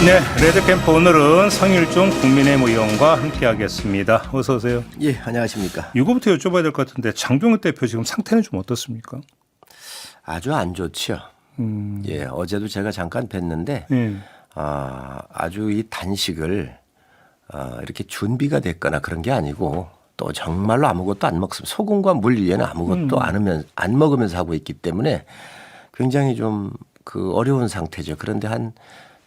네, 레드캠프 오늘은 성일종 국민의힘 의원과 함께하겠습니다. 어서 오세요. 예, 안녕하십니까. 이거부터 여쭤봐야 될 것 같은데 장종혁 대표 지금 상태는 좀 어떻습니까? 아주 안 좋죠. 예, 어제도 제가 잠깐 뵀는데 아주 이 단식을 이렇게 준비가 됐거나 그런 게 아니고 또 정말로 아무것도 안 먹습니다. 소금과 물 위에는 아무것도 안 먹으면서 하고 있기 때문에 굉장히 좀 어려운 상태죠. 그런데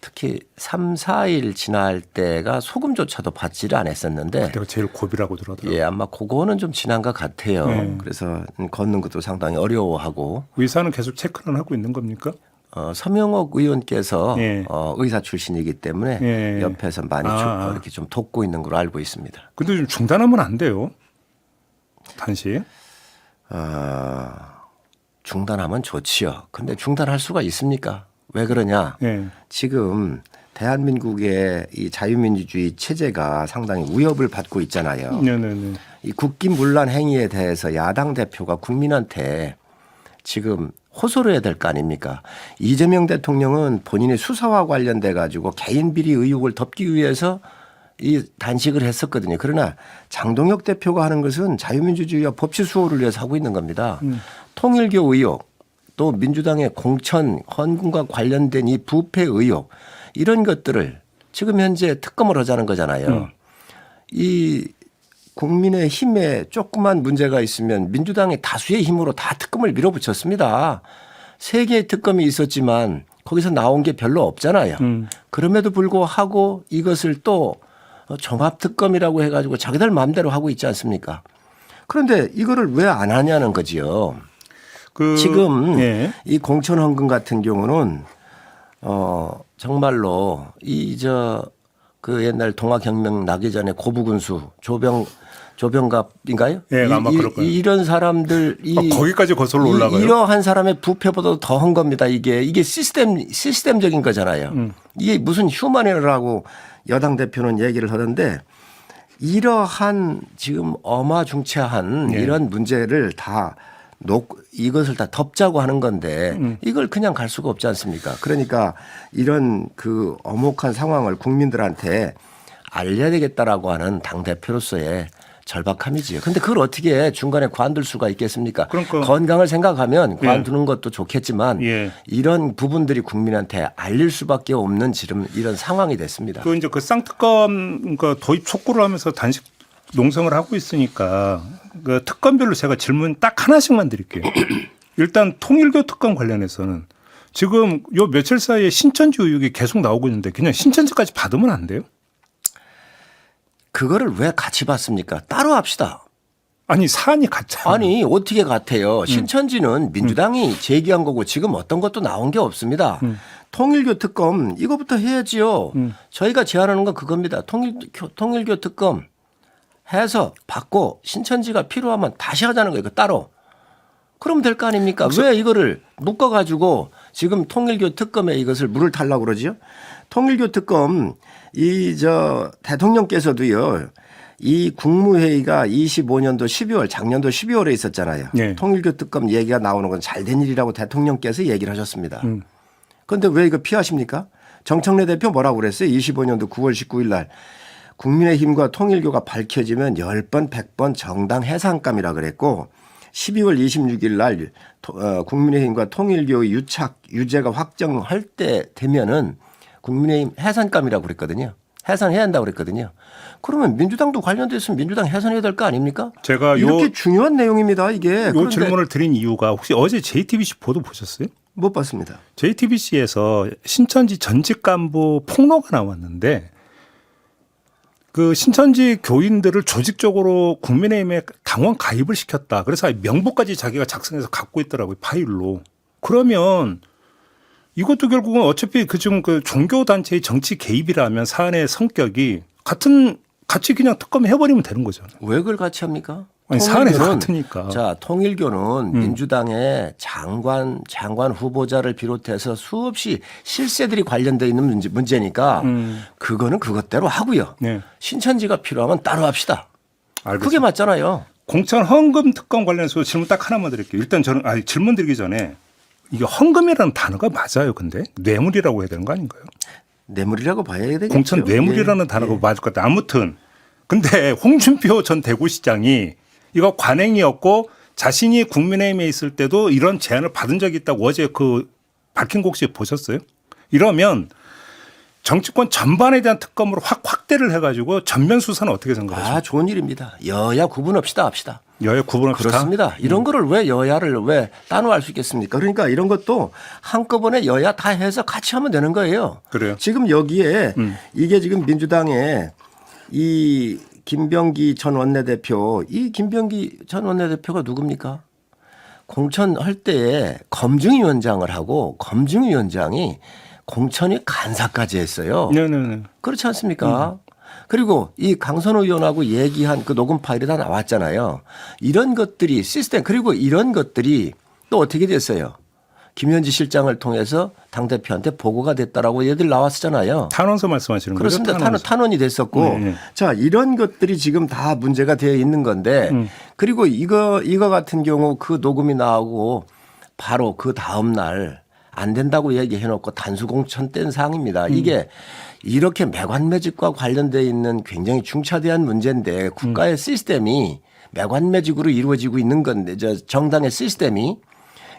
특히 3, 4일 지날 때가 소금조차도 받지를 않았었는데 그때가 제일 고비라고 들었더라고요. 예, 아마 그거는 좀 지난 것 같아요. 그래서 걷는 것도 상당히 어려워하고. 의사는 계속 체크는 하고 있는 겁니까? 서명옥 의원께서 예. 의사 출신이기 때문에 예. 옆에서 많이 이렇게 좀 돕고 있는 걸로 알고 있습니다. 근데 좀 중단하면 안 돼요. 단식. 중단하면 좋지요. 근데 중단할 수가 있습니까? 왜 그러냐? 예. 지금 대한민국의 이 자유민주주의 체제가 상당히 위협을 받고 있잖아요. 네네네. 이 국기문란 행위에 대해서 야당 대표가 국민한테 지금 호소를 해야 될 거 아닙니까? 이재명 대통령은 본인의 수사와 관련돼 가지고 개인 비리 의혹을 덮기 위해서 이 단식을 했었거든요. 그러나 장동혁 대표가 하는 것은 자유민주주의와 법치 수호를 위해서 하고 있는 겁니다. 통일교 의혹 또 민주당의 공천 헌금과 관련된 이 부패 의혹 이런 것들을 지금 현재 특검을 하자는 거잖아요. 이 국민의힘에 조그만 문제가 있으면 민주당의 다수의 힘으로 다 특검을 밀어붙였습니다. 3개의 특검이 있었지만 거기서 나온 게 별로 없잖아요. 그럼에도 불구하고 이것을 또 종합특검이라고 해가지고 자기들 마음대로 하고 있지 않습니까? 그런데 이거를 왜 안 하냐는 거지요. 지금 예. 이 공천 헌금 같은 경우는 정말로 옛날 동학혁명 나기 전에 고부군수 조병갑인가요? 예, 아마 그럴 거예요. 이런 사람들 거기까지 거슬러 올라가요. 이러한 사람의 부패보다도 더 한 겁니다. 이게 시스템적인 거잖아요. 이게 무슨 휴머니라고 여당 대표는 얘기를 하던데 이러한 지금 어마중차한 이런 문제를 다 이것을 다 덮자고 하는 건데 이걸 그냥 갈 수가 없지 않습니까? 그러니까 이런 엄혹한 상황을 국민들한테 알려야 되겠다라고 하는 당대표로서의 절박함이지요. 그런데 그걸 어떻게 중간에 관둘 수가 있겠습니까? 그러니까 건강을 생각하면 관두는 것도 좋겠지만 이런 부분들이 국민한테 알릴 수밖에 없는 지금 이런 상황이 됐습니다. 이제 쌍특검 도입 촉구를 하면서 단식 농성을 하고 있으니까 특검별로 제가 질문 딱 하나씩만 드릴게요. 일단 통일교 특검 관련해서는 지금 요 며칠 사이에 신천지 의혹이 계속 나오고 있는데 그냥 신천지까지 받으면 안 돼요? 그거를 왜 같이 받습니까? 따로 합시다. 아니 사안이 같잖아요. 아니 어떻게 같아요? 신천지는 민주당이 제기한 거고 지금 어떤 것도 나온 게 없습니다. 통일교 특검 이거부터 해야지요. 저희가 제안하는 건 그겁니다. 통일교 특검 해서 받고 신천지가 필요하면 다시 하자는 거예요. 따로. 그러면 될 거 아닙니까? 왜 이거를 묶어가지고 지금 통일교 특검에 이것을 물을 타려고 그러지요? 통일교 특검 대통령께서도요. 이 국무회의가 25년도 12월 작년도 12월에 있었잖아요. 네. 통일교 특검 얘기가 나오는 건 잘된 일이라고 대통령께서 얘기를 하셨습니다. 그런데 왜 이거 피하십니까? 정청래 대표 뭐라고 그랬어요? 25년도 9월 19일 날. 국민의힘과 통일교가 밝혀지면 10번 100번 정당 해산감이라 그랬고 12월 26일 날 국민의힘과 통일교의 유죄가 확정할 때 되면은 국민의힘 해산감이라고 그랬거든요. 해산해야 한다고 그랬거든요. 그러면 민주당도 관련돼서 민주당 해산해야 될 거 아닙니까? 제가 이렇게 중요한 내용입니다. 이게. 요 질문을 드린 이유가 혹시 어제 JTBC 보도 보셨어요? 못 봤습니다. JTBC에서 신천지 전직 간부 폭로가 나왔는데 신천지 교인들을 조직적으로 국민의힘에 당원 가입을 시켰다. 그래서 명부까지 자기가 작성해서 갖고 있더라고요. 파일로. 그러면 이것도 결국은 어차피 지금 종교단체의 정치 개입이라면 사안의 성격이 같이 그냥 특검해버리면 되는 거죠. 왜 그걸 같이 합니까? 아니, 사안에서 같으니까. 자, 통일교는 민주당의 장관 후보자를 비롯해서 수없이 실세들이 관련되어 있는 문제니까 그거는 그것대로 하고요. 네. 신천지가 필요하면 따로 합시다. 알겠습니다. 그게 맞잖아요. 공천 헌금 특검 관련해서 질문 딱 하나만 드릴게요. 일단 저는 질문 드리기 전에 이게 헌금이라는 단어가 맞아요. 근데 뇌물이라고 해야 되는 거 아닌가요? 뇌물이라고 봐야 되겠죠. 공천 뇌물이라는 단어가 맞을 것 같아요. 아무튼 근데 홍준표 전 대구시장이 이거 관행이었고 자신이 국민의힘에 있을 때도 이런 제안을 받은 적이 있다고 어제 그 밝힌 거 혹시 보셨어요? 이러면 정치권 전반에 대한 특검으로 확대를 해가지고 전면 수사는 어떻게 생각하십니까? 좋은 일입니다. 여야 구분 없이 다 합시다. 여야 구분 없이 그렇습니다. 이런 거를 왜 여야를 왜 따로 수 있겠습니까? 그러니까 이런 것도 한꺼번에 여야 다 해서 같이 하면 되는 거예요. 그래요. 지금 여기에 이게 지금 민주당의 이 김병기 전 원내대표, 이 김병기 전 원내대표가 누굽니까? 공천할 때에 검증위원장을 하고 검증위원장이 공천위 간사까지 했어요. 네네네. 그렇지 않습니까? 그리고 이 강선호 의원하고 얘기한 그 녹음 파일이 다 나왔잖아요. 이런 것들이 시스템 그리고 이런 것들이 또 어떻게 됐어요? 김현지 실장을 통해서 당대표한테 보고가 됐다라고 얘들 나왔었잖아요. 탄원서 말씀하시는 거죠? 그렇습니다. 탄원이 됐었고. 네. 자, 이런 것들이 지금 다 문제가 되어 있는 건데 그리고 이거 같은 경우 그 녹음이 나오고 바로 그 다음 날 안 된다고 얘기해 놓고 단수공천 뗀 사항입니다. 이게 이렇게 매관매직과 관련되어 있는 굉장히 중차대한 문제인데 국가의 시스템이 매관매직으로 이루어지고 있는 건데 정당의 시스템이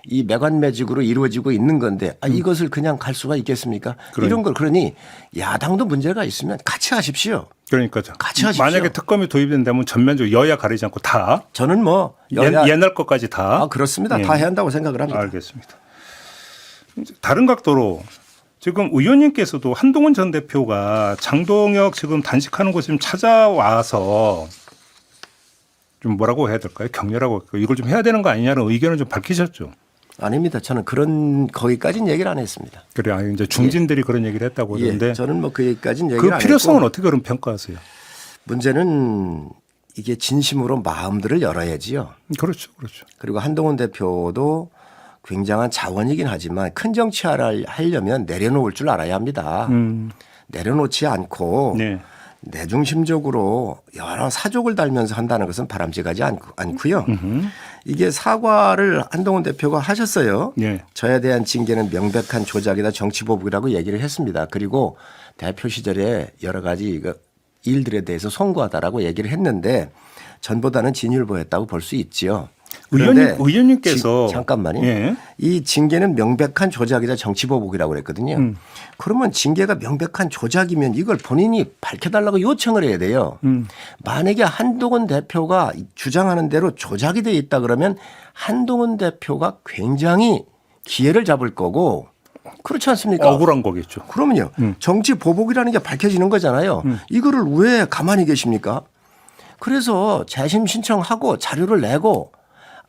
이 매관매직으로 이루어지고 있는 건데 이것을 그냥 갈 수가 있겠습니까? 이런 걸 그러니 야당도 문제가 있으면 같이 하십시오. 그러니까요. 같이 하십시오. 만약에 특검이 도입된다면 전면적으로 여야 가리지 않고 다 저는 뭐 여야 옛날 것까지 다 그렇습니다. 예. 다 해야 한다고 생각을 합니다. 알겠습니다. 다른 각도로 지금 의원님께서도 한동훈 전 대표가 장동혁 지금 단식하는 곳에 좀 찾아와서 좀 뭐라고 해야 될까요? 격려라고 할까요? 이걸 좀 해야 되는 거 아니냐는 의견을 좀 밝히셨죠. 아닙니다. 저는 그런 거기까지는 얘기를 안 했습니다. 그래, 이제 중진들이 그런 얘기를 했다고 그러는데 저는 뭐 그 얘기까지는 얘기를 그 안 필요성은 했고 어떻게 그럼 평가하세요? 문제는 이게 진심으로 마음들을 열어야지요. 그렇죠, 그렇죠. 그리고 한동훈 대표도 굉장한 자원이긴 하지만 큰 정치를 하려면 내려놓을 줄 알아야 합니다. 내려놓지 않고 네. 내중심적으로 여러 사족을 달면서 한다는 것은 바람직하지 않고요. 이게 사과를 한동훈 대표가 하셨어요. 네. 저에 대한 징계는 명백한 조작이다 정치보복이라고 얘기를 했습니다. 그리고 대표 시절에 여러 가지 일들에 대해서 송구하다라고 얘기를 했는데 전보다는 진율보였다고 볼 수 있지요. 의원님께서 잠깐만요. 예. 이 징계는 명백한 조작이다 정치보복이라고 그랬거든요. 그러면 징계가 명백한 조작이면 이걸 본인이 밝혀달라고 요청을 해야 돼요. 만약에 한동훈 대표가 주장하는 대로 조작이 돼 있다 그러면 한동훈 대표가 굉장히 기회를 잡을 거고 그렇지 않습니까? 억울한 거겠죠. 그러면요. 정치보복이라는 게 밝혀지는 거잖아요. 이거를 왜 가만히 계십니까? 그래서 재심 신청하고 자료를 내고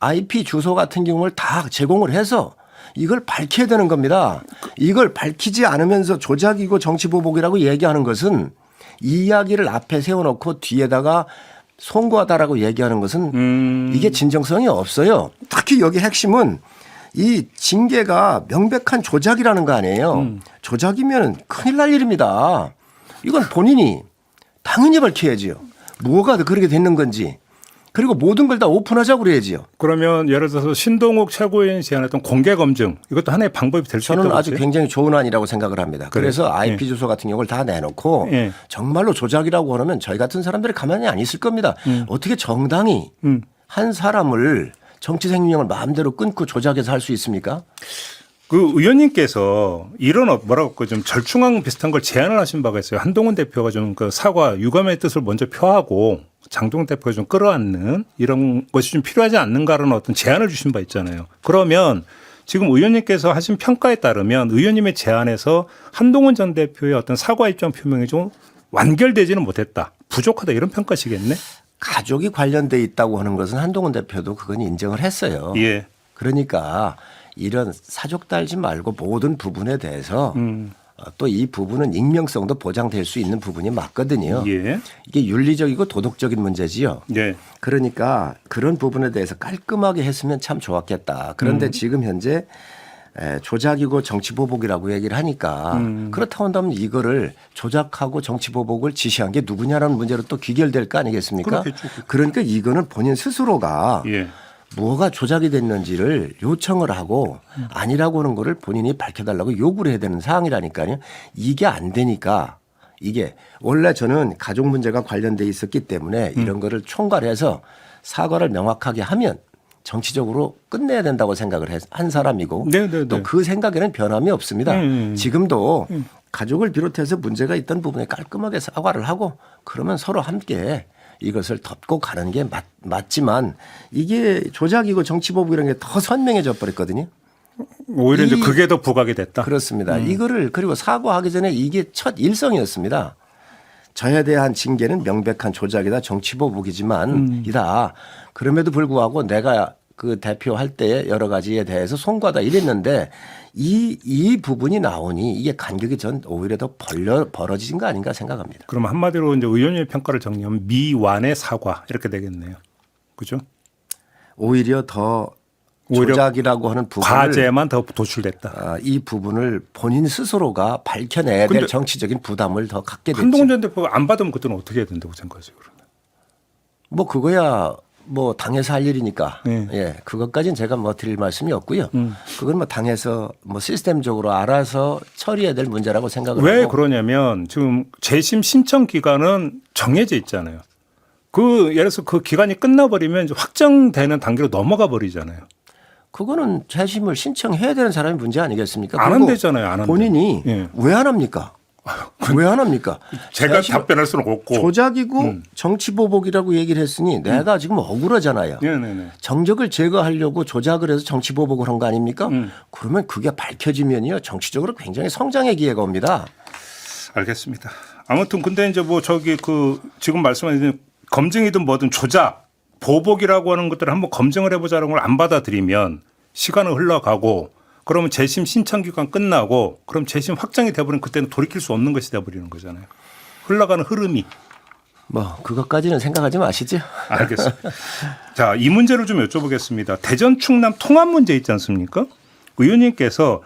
IP 주소 같은 경우를 다 제공을 해서 이걸 밝혀야 되는 겁니다. 이걸 밝히지 않으면서 조작이고 정치보복이라고 얘기하는 것은 이 이야기를 앞에 세워놓고 뒤에다가 송구하다라고 얘기하는 것은 이게 진정성이 없어요. 특히 여기 핵심은 이 징계가 명백한 조작이라는 거 아니에요. 조작이면 큰일 날 일입니다. 이건 본인이 당연히 밝혀야지요. 뭐가 그렇게 됐는 건지. 그리고 모든 걸 다 오픈하자고 그래야지요. 그러면 예를 들어서 신동욱 최고위원이 제안했던 공개 검증 이것도 하나의 방법이 될 수 있다고 저는 아주 보세요? 굉장히 좋은 안이라고 생각을 합니다. 그래서 IP 주소 같은 경우를 다 내놓고 정말로 조작이라고 하면 저희 같은 사람들이 가만히 안 있을 겁니다. 어떻게 정당이 한 사람을 정치 생명을 마음대로 끊고 조작해서 할 수 있습니까? 그 의원님께서 이런 뭐라고 좀 절충안 비슷한 걸 제안을 하신 바가 있어요. 한동훈 대표가 좀 그 사과 유감의 뜻을 먼저 표하고 장동훈 대표가 좀 끌어안는 이런 것이 좀 필요하지 않는가라는 어떤 제안을 주신 바 있잖아요. 그러면 지금 의원님께서 하신 평가에 따르면 의원님의 제안에서 한동훈 전 대표의 어떤 사과 입장 표명이 좀 완결되지는 못했다. 부족하다 이런 평가시겠네. 가족이 관련돼 있다고 하는 것은 한동훈 대표도 그건 인정을 했어요. 예. 그러니까 이런 사족 달지 말고 모든 부분에 대해서 또 이 부분은 익명성도 보장될 수 있는 부분이 맞거든요. 예. 이게 윤리적이고 도덕적인 문제지요. 예. 그러니까 그런 부분에 대해서 깔끔하게 했으면 참 좋았겠다. 그런데 지금 현재 조작이고 정치보복이라고 얘기를 하니까 그렇다고 한다면 이거를 조작하고 정치보복을 지시한 게 누구냐라는 문제로 또 귀결될 거 아니겠습니까? 그렇겠죠. 그러니까 이거는 본인 스스로가 예. 뭐가 조작이 됐는지를 요청을 하고 아니라고 하는 거를 본인이 밝혀달라고 요구를 해야 되는 사항이라니까요. 이게 안 되니까 이게 원래 저는 가족 문제가 관련돼 있었기 때문에 이런 거를 총괄해서 사과를 명확하게 하면 정치적으로 끝내야 된다고 생각을 한 사람이고 네네네. 또 그 생각에는 변함이 없습니다. 지금도 가족을 비롯해서 문제가 있던 부분에 깔끔하게 사과를 하고 그러면 서로 함께 이것을 덮고 가는 게 맞지만 이게 조작이고 정치보복이라는 게 더 선명해져 버렸거든요. 오히려 이제 그게 더 부각이 됐다. 그렇습니다. 이거를 그리고 사과하기 전에 이게 첫 일성이었습니다. 저에 대한 징계는 명백한 조작이다, 정치보복이지만 이다. 그럼에도 불구하고 내가 그 대표할 때 여러 가지에 대해서 송구하다 이랬는데 이 부분이 나오니 이게 간격이 전 오히려 더 벌어진 거 아닌가 생각합니다. 그럼 한마디로 이제 의원님의 평가를 정리하면 미완의 사과 이렇게 되겠네요. 그죠? 오히려 조작이라고 하는 부분을 과제만 더 도출됐다. 이 부분을 본인 스스로가 밝혀내야 될 정치적인 부담을 더 갖게 됐죠. 한동훈 전 대표가 안 받으면 그때는 어떻게 해야 된다고 생각하세요? 그러면? 뭐 그거야 뭐 당에서 할 일이니까 네. 예 그것까지는 제가 뭐 드릴 말씀이 없고요. 그건 뭐 당에서 뭐 시스템적으로 알아서 처리해야 될 문제라고 생각을 왜 하고. 그러냐면 지금 재심 신청 기간은 정해져 있잖아요. 예를 들어서 그 기간이 끝나버리면 이제 확정되는 단계로 넘어가 버리잖아요. 그거는 재심을 신청해야 되는 사람이 문제 아니겠습니까? 안 그리고 한대잖아요. 안 한대. 본인이 예. 왜 안 합니까? 왜 안 합니까? 제가 답변할 수는 없고. 조작이고 정치보복이라고 얘기를 했으니 내가 지금 억울하잖아요. 네네네. 정적을 제거하려고 조작을 해서 정치보복을 한 거 아닙니까? 그러면 그게 밝혀지면요 정치적으로 굉장히 성장의 기회가 옵니다. 알겠습니다. 아무튼 근데 이제 뭐 지금 말씀하신 검증이든 뭐든 조작, 보복이라고 하는 것들을 한번 검증을 해보자는 걸 안 받아들이면 시간은 흘러가고 그러면 재심 신청 기간 끝나고 그럼 재심 확정이 돼버리면 그때는 돌이킬 수 없는 것이 돼버리는 거잖아요. 흘러가는 흐름이. 뭐 그것까지는 생각하지 마시죠. 알겠습니다. 자, 이 문제를 좀 여쭤보겠습니다. 대전 충남 통합 문제 있지 않습니까? 의원님께서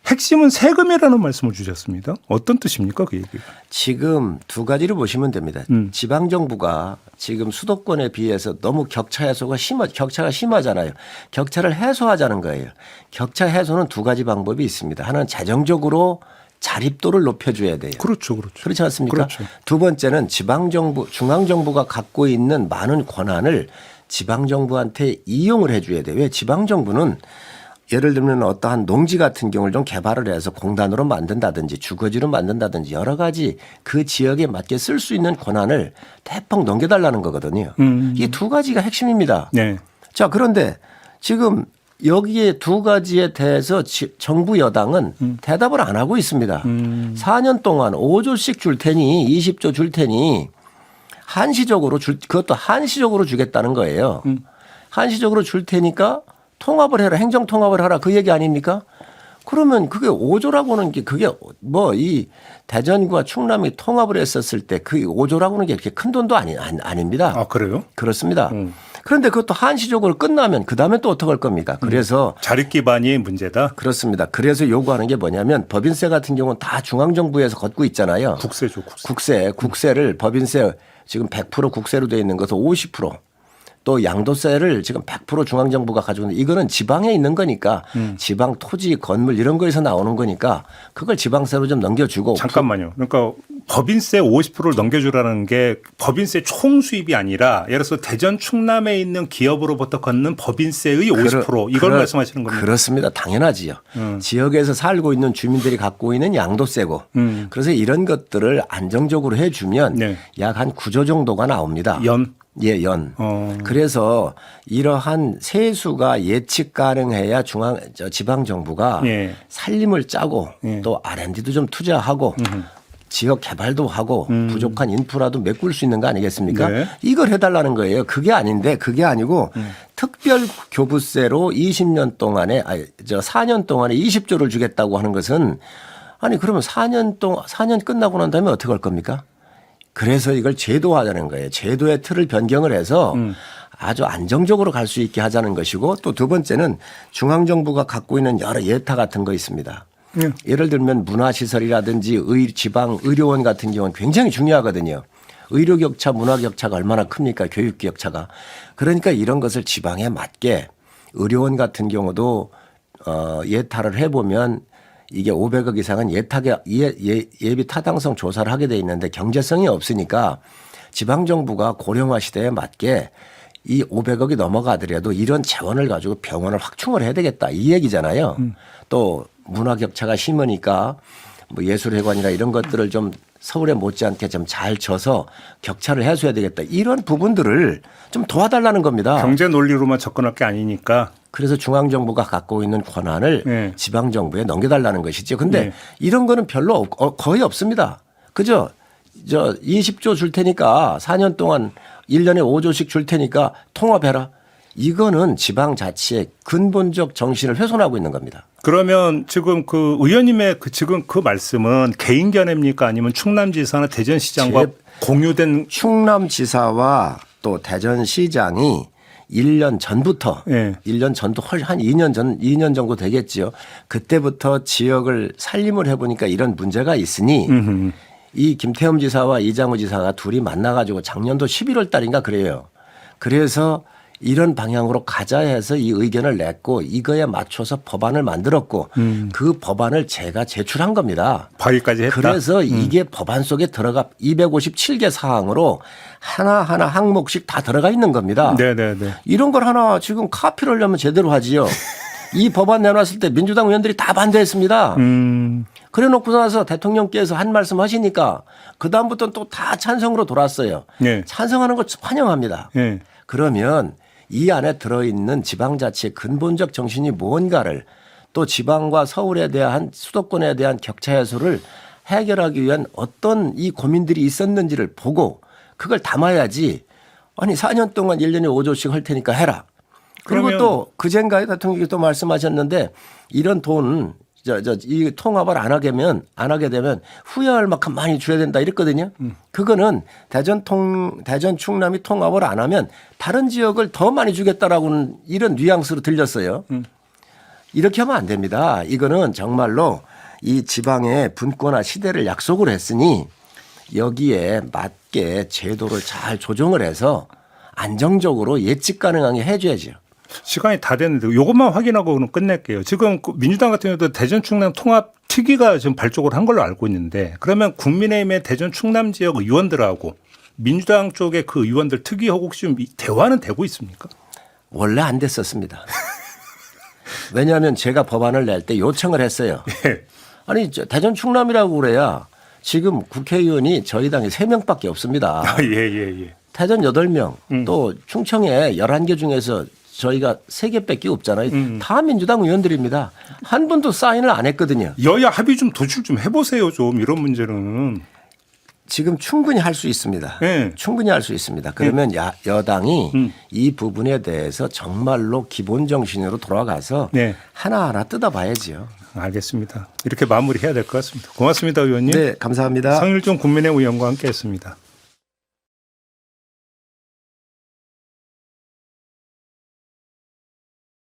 핵심은 세금이라는 말씀을 주셨습니다. 어떤 뜻입니까? 그 얘기가. 지금 두 가지를 보시면 됩니다. 지방정부가 지금 수도권에 비해서 너무 격차가 심하잖아요. 격차를 해소하자는 거예요. 격차 해소는 두 가지 방법이 있습니다. 하나는 재정적으로 자립도를 높여줘야 돼요. 그렇죠. 그렇죠. 그렇지 않습니까? 그렇죠. 두 번째는 지방정부, 중앙정부가 갖고 있는 많은 권한을 지방정부한테 이용을 해줘야 돼요. 왜 지방정부는 예를 들면 어떠한 농지 같은 경우를 좀 개발을 해서 공단으로 만든다든지 주거지로 만든다든지 여러 가지 그 지역에 맞게 쓸 수 있는 권한을 대폭 넘겨달라는 거거든요. 이 두 가지가 핵심입니다. 네. 자, 그런데 지금 여기에 두 가지에 대해서 정부 여당은 대답을 안 하고 있습니다. 4년 동안 5조씩 줄 테니 20조 줄 테니 그것도 한시적으로 주겠다는 거예요. 한시적으로 줄 테니까 통합을 해라. 행정 통합을 하라. 그 얘기 아닙니까? 그러면 그게 5조라고 하는 게 그게 뭐 이 대전과 충남이 통합을 했었을 때 그 5조라고 하는 게 그렇게 큰 돈도 아닙니다. 아, 그래요? 그렇습니다. 그런데 그것도 한시적으로 끝나면 그다음에 또 어떻게 할 겁니까? 그래서 자립 기반이 문제다. 그렇습니다. 그래서 요구하는 게 뭐냐면 법인세 같은 경우는 다 중앙정부에서 걷고 있잖아요. 국세죠, 국세. 국세를 법인세 지금 100% 국세로 되어 있는 것을 50%. 또 양도세를 지금 100% 중앙정부가 가지고 있는데 이거는 지방에 있는 거니까 지방 토지 건물 이런 거에서 나오는 거니까 그걸 지방세로 좀 넘겨주고. 잠깐만요. 그러니까 법인세 50%를 넘겨주라는 게 법인세 총 수입이 아니라 예를 들어서 대전 충남에 있는 기업으로부터 걷는 법인세의 50% 이걸 말씀하시는 겁니다. 그렇습니다. 당연하지요. 지역에서 살고 있는 주민들이 갖고 있는 양도세고 그래서 이런 것들을 안정적으로 해주면 네. 약 한 9조 정도가 나옵니다. 예, 연. 그래서 이러한 세수가 예측 가능해야 지방 정부가 예. 살림을 짜고 또 R&D도 좀 투자하고 지역 개발도 하고 부족한 인프라도 메꿀 수 있는 거 아니겠습니까? 네. 이걸 해달라는 거예요. 그게 아닌데 그게 아니고 특별 교부세로 20년 동안에 4년 동안에 20조를 주겠다고 하는 것은 아니 그러면 4년 끝나고 난 다음에 어떻게 할 겁니까? 그래서 이걸 제도화하자는 거예요. 제도의 틀을 변경을 해서 아주 안정적으로 갈 수 있게 하자는 것이고 또 두 번째는 중앙정부가 갖고 있는 여러 예타 같은 거 있습니다. 예를 들면 문화시설이라든지 지방 의료원 같은 경우는 굉장히 중요하거든요. 의료 격차, 문화 격차가 얼마나 큽니까? 교육 격차가. 그러니까 이런 것을 지방에 맞게 의료원 같은 경우도 예타를 해보면 이게 500억 이상은 예비 타당성 조사를 하게 돼 있는데 경제성이 없으니까 지방정부가 고령화 시대에 맞게 이 500억이 넘어가더라도 이런 재원을 가지고 병원을 확충을 해야 되겠다 이 얘기잖아요. 또 문화 격차가 심으니까 뭐 예술회관이나 이런 것들을 좀 서울에 못지않게 좀 잘 져서 격차를 해소해야 되겠다. 이런 부분들을 좀 도와달라는 겁니다. 경제 논리로만 접근할 게 아니니까. 그래서 중앙정부가 갖고 있는 권한을 네. 지방정부에 넘겨달라는 것이죠. 근데 네. 이런 거는 별로 거의 없습니다. 그죠? 20조 줄 테니까 4년 동안 1년에 5조씩 줄 테니까 통합해라. 이거는 지방자치의 근본적 정신을 훼손하고 있는 겁니다. 그러면 지금 그 의원님의 지금 그 말씀은 개인 견해입니까? 아니면 충남지사나 대전시장과 공유된 충남지사와 또 대전시장이 1년 전부터 예. 1년 전도 한 2년 정도 되겠지요. 그때부터 지역을 살림을 해보니까 이런 문제가 있으니 이 김태흠 지사와 이장우 지사가 둘이 만나가지고 작년도 11월 달인가 그래요. 그래서 이런 방향으로 가자 해서 이 의견을 냈고 이거에 맞춰서 법안을 만들었고 그 법안을 제가 제출한 겁니다. 발의까지 했다. 그래서 이게 법안 속에 들어가 257개 사항으로 하나하나 항목씩 다 들어가 있는 겁니다. 네네네. 이런 걸 하나 지금 카피를 하려면 제대로 하지요. 이 법안 내놨을 때 민주당 의원들이 다 반대했습니다. 그래 놓고 나서 대통령께서 한 말씀 하시니까 그다음부터는 또 다 찬성으로 돌았어요. 네. 찬성하는 거 환영합니다. 네. 그러면 이 안에 들어있는 지방자치의 근본적 정신이 뭔가를 또 지방과 서울에 대한 수도권에 대한 격차 해소를 해결하기 위한 어떤 이 고민들이 있었는지를 보고 그걸 담아야지 아니 4년 동안 1년에 5조씩 할 테니까 해라. 그리고 그러면 또 그젠가에 대통령이 또 말씀하셨는데 이런 돈 이 통합을 안 하게 되면 후회할 만큼 많이 줘야 된다 이랬거든요. 그거는 대전 충남이 통합을 안 하면 다른 지역을 더 많이 주겠다라고는 이런 뉘앙스로 들렸어요. 이렇게 하면 안 됩니다. 이거는 정말로 이 지방의 분권화 시대를 약속을 했으니 여기에 맞게 제도를 잘 조정을 해서 안정적으로 예측 가능하게 해줘야죠. 시간이 다 됐는데 이것만 확인하고는 끝낼게요. 지금 민주당 같은 경우도 대전 충남 통합 특위가 지금 발족을 한 걸로 알고 있는데 그러면 국민의힘의 대전 충남 지역 의원들하고 민주당 쪽의 그 의원들 특위하고 혹시 좀 대화는 되고 있습니까? 원래 안 됐었습니다. 왜냐하면 제가 법안을 낼 때 요청을 했어요. 예. 아니 대전 충남이라고 그래야 지금 국회의원이 저희 당에 3명밖에 없습니다. 예. 대전 8명 또 충청에 11개 중에서 저희가 3개밖에 없잖아요. 다 민주당 의원들입니다. 한 분도 사인을 안 했거든요. 여야 합의 좀 도출 좀 해보세요. 좀 이런 문제는. 지금 충분히 할 수 있습니다. 네. 충분히 할 수 있습니다. 그러면 여당이 이 부분에 대해서 정말로 기본 정신으로 돌아가서 네. 하나하나 뜯어봐야지요. 알겠습니다. 이렇게 마무리해야 될 것 같습니다. 고맙습니다, 의원님. 네, 감사합니다. 성일종 국민의 의원과 함께했습니다.